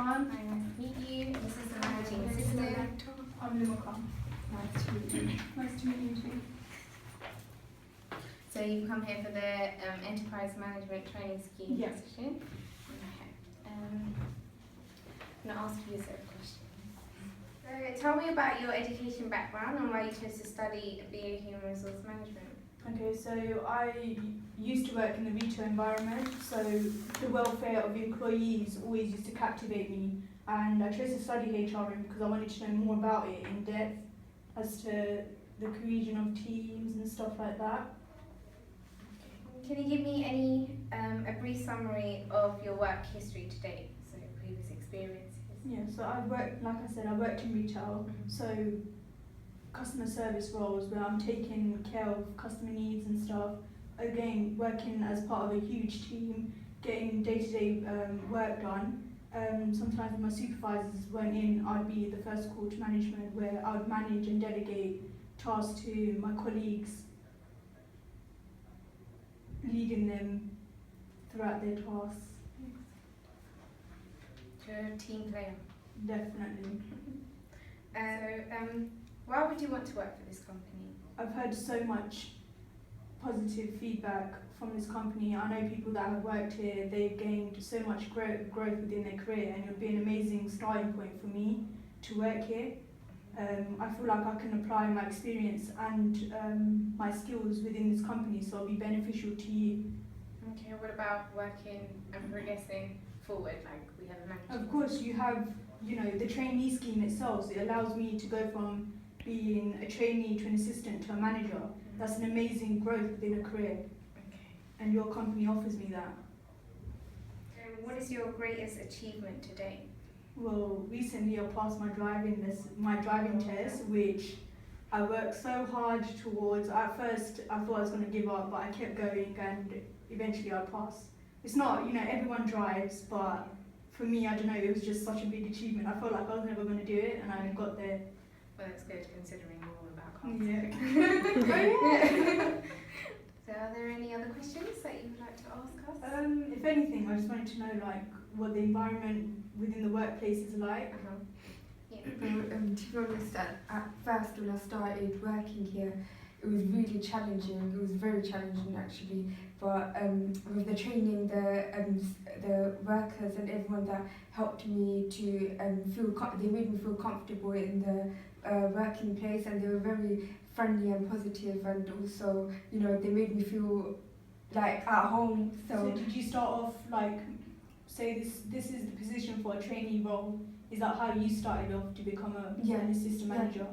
Khan. Hi, nice to meet you. This is the managing assistant. I'm Lima Khan. Nice to meet you. Nice to meet you too. So you've come here for the enterprise management training scheme Yes. session. Okay. I'm going to ask you a set of questions. So tell me about your education background and why you chose to study BA Human Resource Management. Okay, so I used to work in the retail environment, so the welfare of the employees always used to captivate me, and I chose to study HRM because I wanted to know more about it in depth as to the cohesion of teams and stuff like that. Can you give me a brief summary of your work history to date, so previous experiences? Yeah, so I worked, like I said, I worked in retail, so customer service roles where I'm taking care of customer needs and stuff. Again, working as part of a huge team, getting day-to-day work done. Sometimes when my supervisors weren't in, I'd be the first call to management where I would manage and delegate tasks to my colleagues, leading them throughout their tasks. You're a team player. Definitely. Why would you want to work for this company? I've heard so much positive feedback from this company. I know people that have worked here, they've gained so much growth within their career, and it would be an amazing starting point for me to work here. I feel like I can apply my experience and my skills within this company, so it'll be beneficial to you. Okay, what about working and progressing forward, like we have a manager? Of course, you have, the trainee scheme itself, so it allows me to go from being a trainee to an assistant to a manager. That's an amazing growth within a career. Okay. And your company offers me that. What is your greatest achievement to date? Well, recently I passed my driving test, which I worked so hard towards. At first I thought I was going to give up, but I kept going and eventually I passed. It's not, everyone drives, but for me, I don't know, it was just such a big achievement. I felt like I was never going to do it, and I got there. Well, that's good considering you're all about cars. Yeah. So are there any other questions that you would like to ask us? If anything, I just wanted to know what the environment within the workplace is like. Yeah. Well, to be honest, at first when I started working here, it was really challenging. It was very challenging actually. But with the training, the workers and everyone that helped me to they made me feel comfortable in the working place, and they were very friendly and positive, and also they made me feel like at home. So did you start off say this is the position for a trainee role? Is that how you started off to become an assistant manager?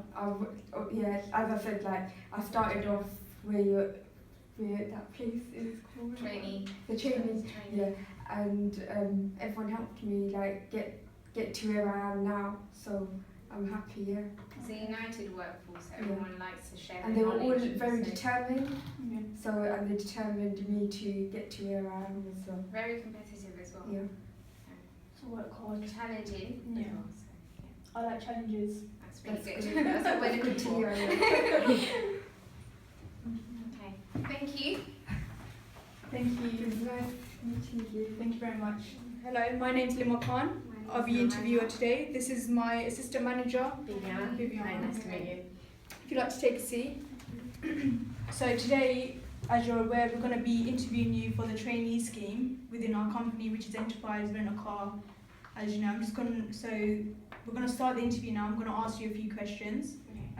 Yeah, as I said, I started off where that place is called. Trainee. The trainee. Yeah, and everyone helped me get to where I am now. So I'm happy. Yeah. It's a united workforce. Everyone likes to share. And they were all very determined. Yeah. So and they determined me to get to where I am as well. Very competitive as well. Yeah. So work hard. Challenging. Yeah. As well, so, yeah. I like challenges. That's really That's good. good. That's what we're looking Good to for. hear. Yeah. Okay. Thank you. Thank It you. was nice meeting you. Thank you very much. Hello, my name's Lima Khan. I'll be interviewer today. This is my assistant manager. Vivian. Hi, nice to meet you. If you'd like to take a seat. So today, as you're aware, we're going to be interviewing you for the trainee scheme within our company, which is Enterprise Rent a Car. As you know, we're going to start the interview now. I'm going to ask you a few questions.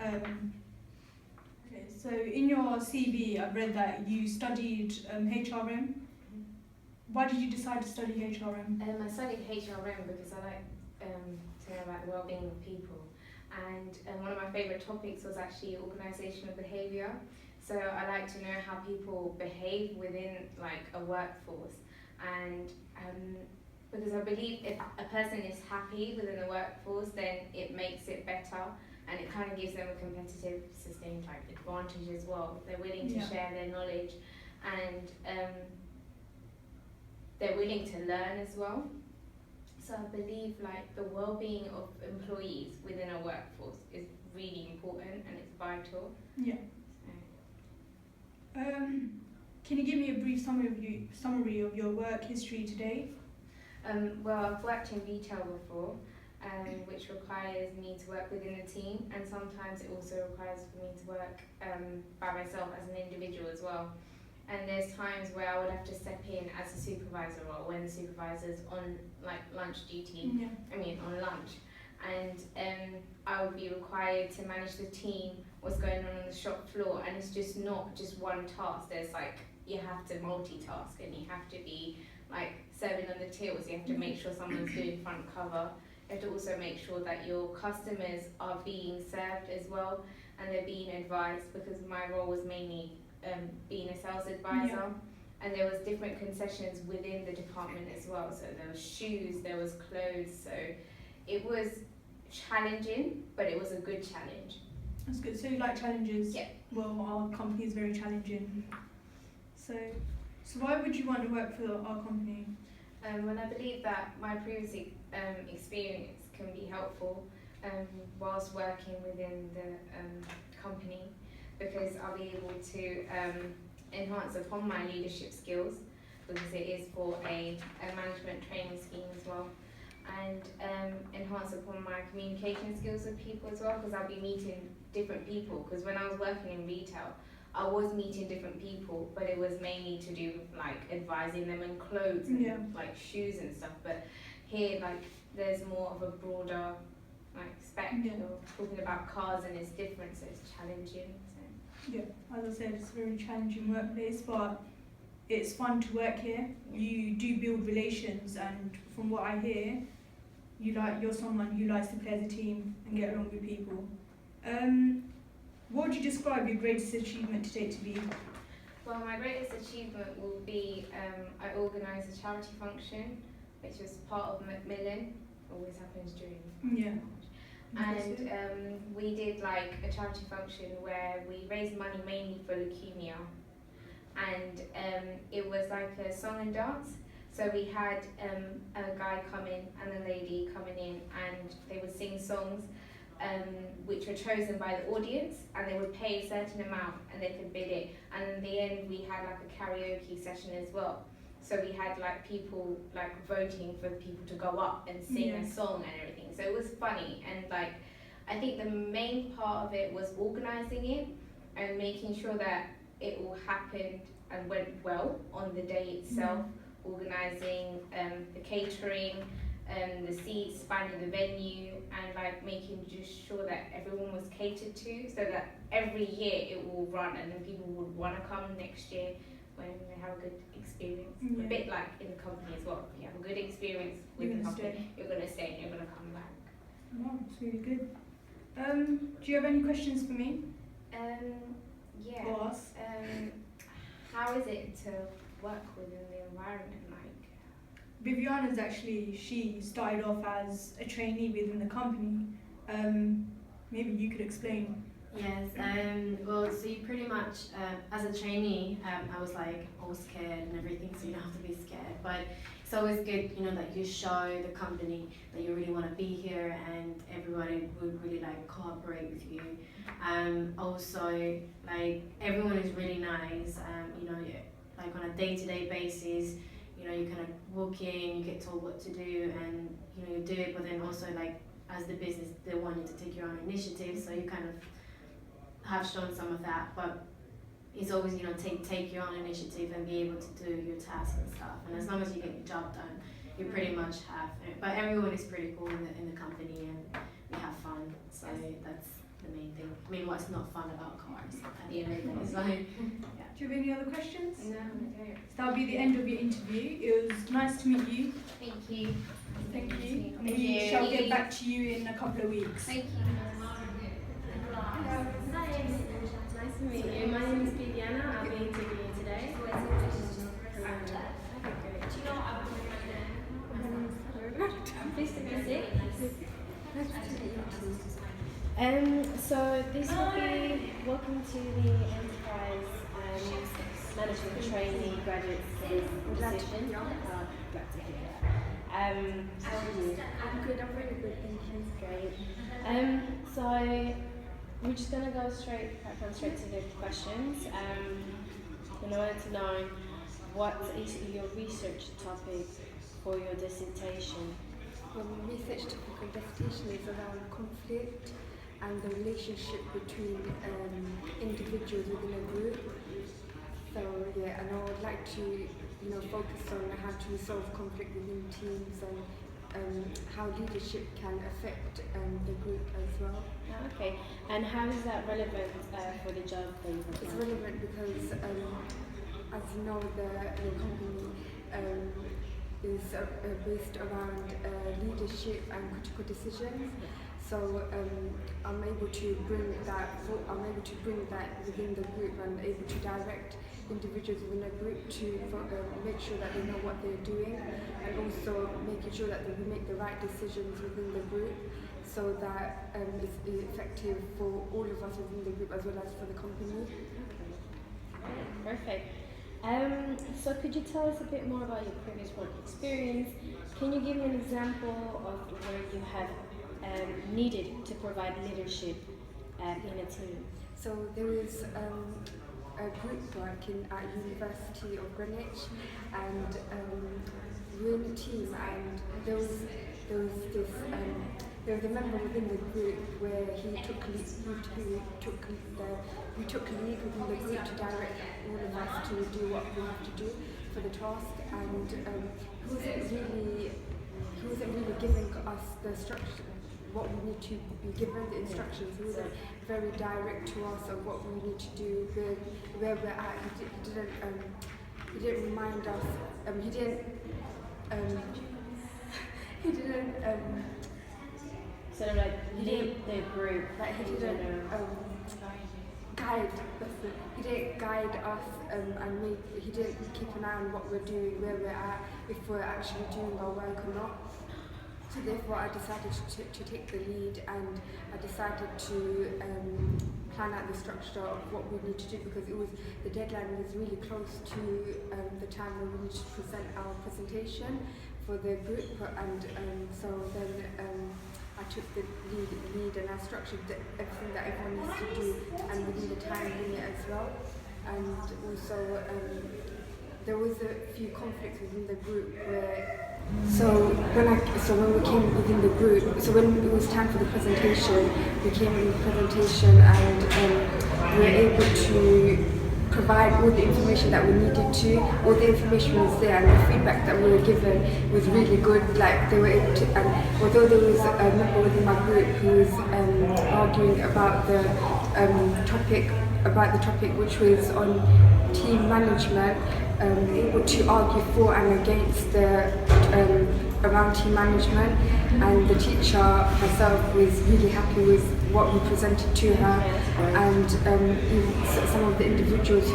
Okay, so in your CV, I've read that you studied HRM. Why did you decide to study HRM? I studied HRM because I like to know about the well-being of people, and one of my favourite topics was actually organisational behaviour. So I like to know how people behave within a workforce, and because I believe if a person is happy within the workforce, then it makes it better, and it kind of gives them a competitive, sustained advantage as well. They're willing to share their knowledge, and they're willing to learn as well. So I believe the well-being of employees within a workforce is really important and it's vital. Yeah. Can you give me a brief summary of your work history today? Well, I've worked in retail before, which requires me to work within a team, and sometimes it also requires for me to work by myself as an individual as well. And there's times where I would have to step in as a supervisor role when the supervisor's on like lunch duty. Yeah. On lunch, and I would be required to manage the team, what's going on the shop floor, and it's just not just one task. There's like you have to multitask, and you have to be like serving on the tills. You have to make sure someone's doing front cover. You have to also make sure that your customers are being served as well, and they're being advised, because my role was mainly being a sales advisor. And there was different concessions within the department as well. So there was shoes, there was clothes. So it was challenging, but it was a good challenge. That's good. So you like challenges? Yeah. Well, our company is very challenging. So why would you want to work for our company? Well, I believe that my previous experience can be helpful whilst working within the company, because I'll be able to enhance upon my leadership skills, because it is for a management training scheme as well, and enhance upon my communication skills with people as well, because I'll be meeting different people. Because when I was working in retail, I was meeting different people, but it was mainly to do with like advising them in clothes and like shoes and stuff. But here, like, there's more of a broader like spectrum of talking about cars, and it's different, so it's challenging. So. Yeah, as I said, it's a very challenging workplace, but it's fun to work here. You do build relations, and from what I hear, you're someone who likes to play as a team and get along with people. What would you describe your greatest achievement to date to be? Well, my greatest achievement will be I organised a charity function, which was part of Macmillan. Always happens during and we did like a charity function where we raised money mainly for leukemia, and it was like a song and dance. So we had a guy come in and a lady coming in, and they would sing songs which were chosen by the audience, and they would pay a certain amount and they could bid it, and in the end we had like a karaoke session as well. So we had like people like voting for people to go up and sing a song and everything. So it was funny, and like I think the main part of it was organising it and making sure that it all happened and went well on the day itself. Organising the catering, the seats, finding the venue, and like making just sure that everyone was catered to, so that every year it will run, and then people would want to come next year when they have a good experience. A bit like in the company as well. If you have a good experience with the company, you're going to stay and you're going to come back. Wow, that's really good. Do you have any questions for me? Yeah. Or us? How is it to work within the environment like? Viviana's actually, she started off as a trainee within the company. Maybe you could explain. Yes, well, so you pretty much, as a trainee, I was like all scared and everything, so you don't have to be scared. But it's always good, you know, that you show the company that you really want to be here, and everybody would really like cooperate with you. Also, like everyone is really nice. You know, like on a day-to-day basis, you know, you kind of walk in, you get told what to do, and you know you do it. But then also, like as the business, they want you to take your own initiative, so you kind of have shown some of that, but it's always, you know, take your own initiative and be able to do your tasks and stuff. And as long as you get your job done, you pretty much have. But everyone is pretty cool in the company, and we have fun. So that's the main thing. I mean, what's not fun about cars at the end of the day? So, yeah. Do you have any other questions? No, I don't. So that'll be the end of your interview. It was nice to meet you. Thank you. Thank you. Thank We you. shall get back to you in a couple of weeks. Thank you. Nice to meet you. My name is Viviana. I'll be interviewing you today. Pleased to meet you. So this will be welcome to the enterprise management trainee graduate position. Glad to hear that. How are you? I'm good, I'm really good, thank you. Great. So we're just gonna go straight to the questions. In order to know what is your research topic for your dissertation? Research topic of dissertation is around conflict and the relationship between individuals within a group. So yeah, and I would like to focus on how to resolve conflict within teams and how leadership can affect the group as well. Okay, and how is that relevant for the job that you It's have? relevant because, as you know, the company is based around leadership and critical decisions. So I'm able to bring that within the group and able to direct individuals within a group to make sure that they know what they're doing, and also making sure that we make the right decisions within the group, so that it's effective for all of us within the group as well as for the company. Perfect. So could you tell us a bit more about your previous work experience? Can you give me an example of where you have needed to provide leadership in a team? So there was a group working at University of Greenwich, and we were in a team, and there was a member within the group where he took lead within the group to direct all of us to do what we have to do for the task, and he wasn't really giving us the structure, what we need to be given, the instructions. He wasn't very direct to us of what we need to do, where we're at. He didn't remind us. He didn't Sort of like lead the group. Like he didn't guide. He didn't guide us, and he didn't keep an eye on what we're doing, where we're at, if we're actually doing our work or not. So therefore I decided to take the lead, and I decided to plan out the structure of what we need to do, because the deadline was really close to the time when we need to present our presentation for the group, and so then I took the lead and I structured everything that everyone needs to do, and within the time limit as well. And also there was a few conflicts within the group where when we came within the group, so when it was time for the presentation, we came in the presentation, and we were able to provide all the information that we needed to. All the information was there, and the feedback that we were given was really good. Like they were able to, and although there was a member within my group who was arguing about the topic which was on team management, able to argue for and against the around team management, and the teacher herself was really happy with what we presented to her, and some of the individuals,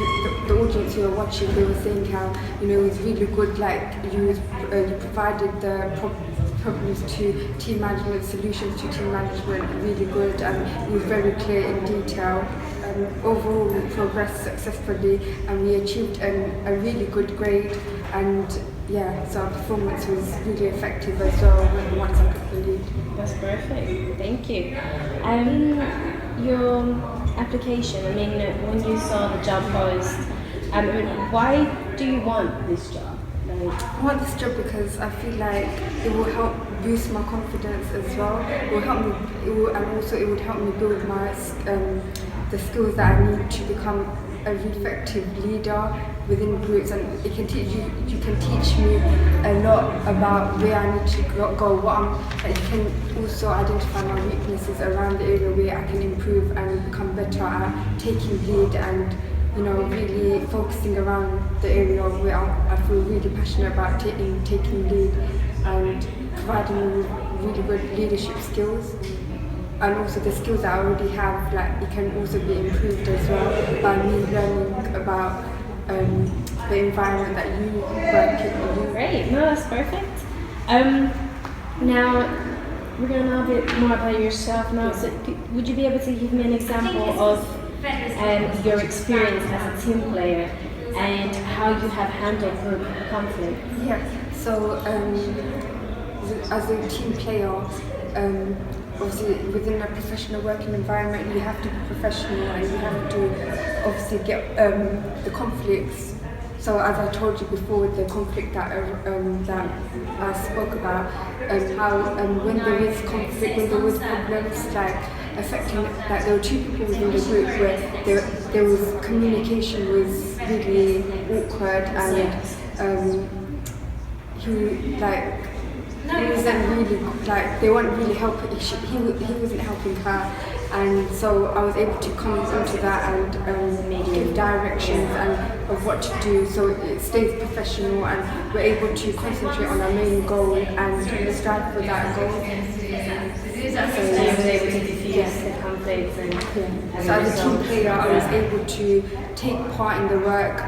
the audience who were watching, they were saying how it was really good, like you provided the problems to team management, solutions to team management, really good, and it was very clear in detail. Overall we progressed successfully, and we achieved a really good grade, and so our performance was really effective as well once I took the lead. That's perfect. Thank you. Your application, when you saw the job post, why do you want this job? I want this job because I feel like it will help boost my confidence as well. It will help me, it would help me build my the skills that I need to become a really effective leader within groups, and it can teach you can teach me a lot about where I need to go, you can also identify my weaknesses around the area where I can improve and become better at taking lead, and really focusing around the area where I feel really passionate about taking lead, and providing really good leadership skills. And also the skills that I already have, like it can also be improved as well by me learning about the environment that you work in. Great, no, that's perfect. Now we're going to know a bit more about yourself now. So would you be able to give me an example of your experience as a team player and how you have handled group conflict? Yeah. So as a team player, obviously within a professional working environment, you have to be professional, and you have to obviously get the conflicts so as I told you before, the conflict that that I spoke about, how when there was conflict, when there was problems like affecting, like there were two people within the group where there was communication was really awkward, and he wasn't really, like they weren't really helping. He wasn't helping her, and so I was able to come into that and give directions and of what to do, so it stays professional, and we're able to concentrate on our main goal and strive for that goal. So you were able to diffuse the conflicts and So as a team player, I was able to take part in the work,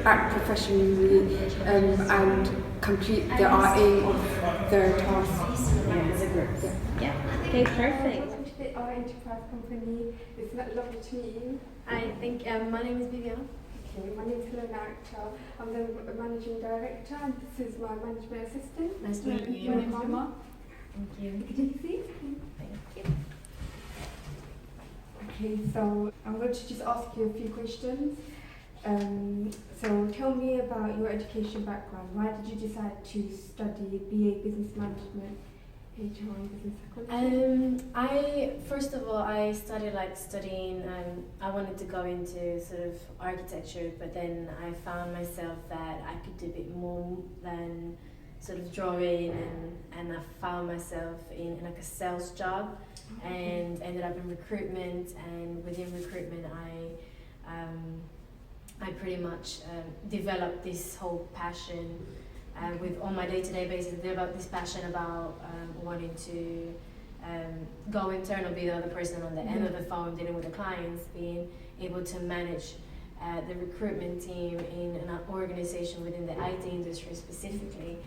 act professionally, and complete our aim of the task. as a group. Yeah. Okay, perfect. Welcome to the Yr3 company. It's lovely to meet you. I think my name is Viviana. Okay, my name is Helena Akhtar. I'm the managing director, and this is my management assistant. Nice to meet you. My name is Emma. Thank you. Good to see you. Okay, so I'm going to just ask you a few questions. So tell me about your education background. Why did you decide to study BA Business Management, HR and Business Psychology? First of all, I started studying. I wanted to go into sort of architecture, but then I found myself that I could do a bit more than sort of drawing, and I found myself in like a sales job, and ended up in recruitment. And within recruitment, I pretty much developed this whole passion with on my day-to-day basis. Developed this passion about wanting to go internal, be the other person on the end of the phone dealing with the clients, being able to manage the recruitment team in an organization within the IT industry specifically.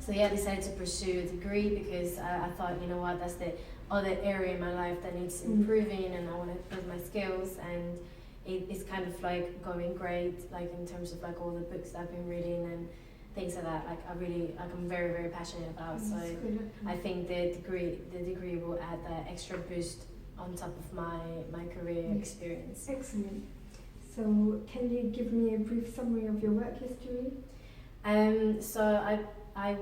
So yeah, I decided to pursue a degree because I thought, you know what, that's the other area in my life that needs improving, and I want to improve my skills. And it's kind of going great, in terms of all the books I've been reading and things like that. I'm very, very passionate about. So I think the degree will add that extra boost on top of my career experience. Excellent. So can you give me a brief summary of your work history? So I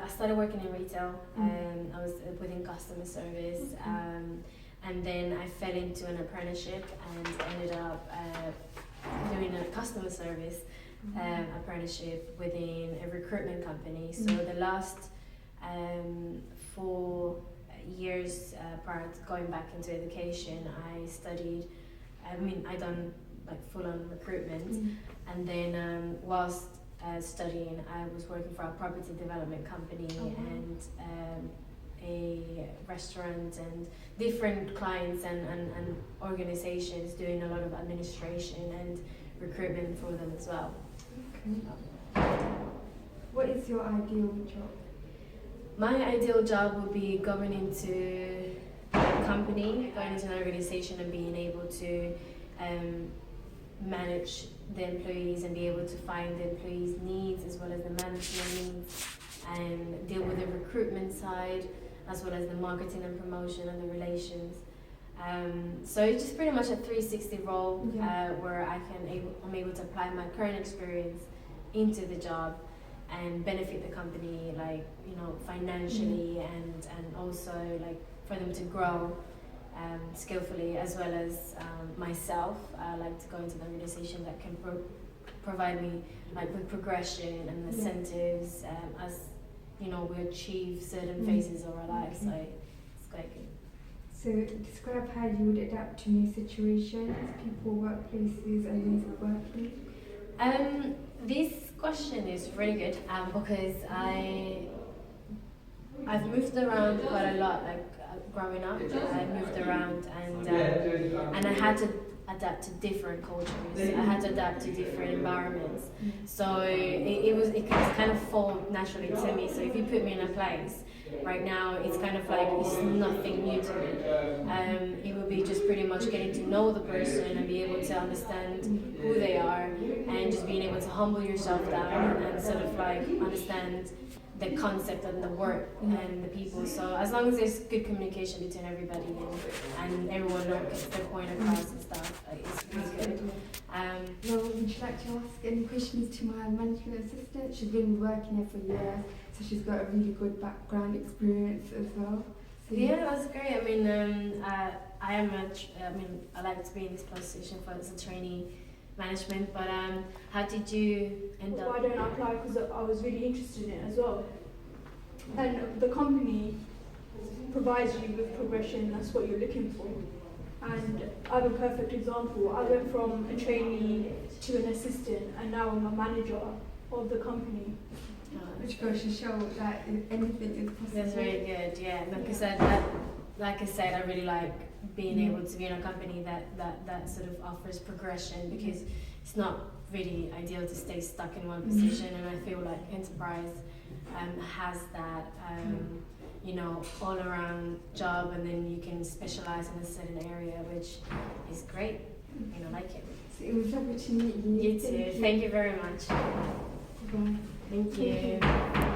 started working in retail. I was within customer service, and then I fell into an apprenticeship and ended up doing a customer service apprenticeship within a recruitment company. So the last 4 years prior to going back into education, I studied. I done full-on recruitment, and then whilst studying, I was working for a property development company and a restaurant and different clients and organizations, doing a lot of administration and recruitment for them as well. Okay. What is your ideal job? My ideal job would be going into a company, going into an organization and being able to manage the employees and be able to find the employees' needs as well as the management needs, and deal with the recruitment side as well as the marketing and promotion and the relations. So it's just pretty much a 360 role where I'm able to apply my current experience into the job and benefit the company, financially, and also for them to grow skillfully, as well as myself. I like to go into an organization that can provide me with progression and incentives as we achieve certain phases of our lives. So it's quite good. So describe how you would adapt to new situations, people, workplaces, and ways of working. This question is really good because I've moved around quite a lot. Growing up, I moved around, and I had to adapt to different cultures. I had to adapt to different environments. So it kind of fall naturally to me. So if you put me in a place right now, it's kind of it's nothing new to me. It would be just pretty much getting to know the person and be able to understand who they are, and just being able to humble yourself down and sort of understand the concept and the work and the people. So as long as there's good communication between everybody and everyone gets their point across and stuff, it's really good. Well, would you like to ask any questions to my management assistant? She's been working here for years, so she's got a really good background experience as well. So Yeah, that's great. I mean, I like to be in this position as a trainee management, but how did you end Why up? don't I apply? Because I was really interested in it as well. And the company provides you with progression, that's what you're looking for. And I have a perfect example. I went from a trainee to an assistant, and now I'm a manager of the company. which goes to show that anything is possible. That's very good. Yeah, like I said, I really like being able to be in a company that sort of offers progression, because it's not really ideal to stay stuck in one position, and I feel like enterprise has that all around job, and then you can specialize in a certain area, which is great. I like it. So it was lovely to meet you. You too. Thank you very much. Bye. Thank you.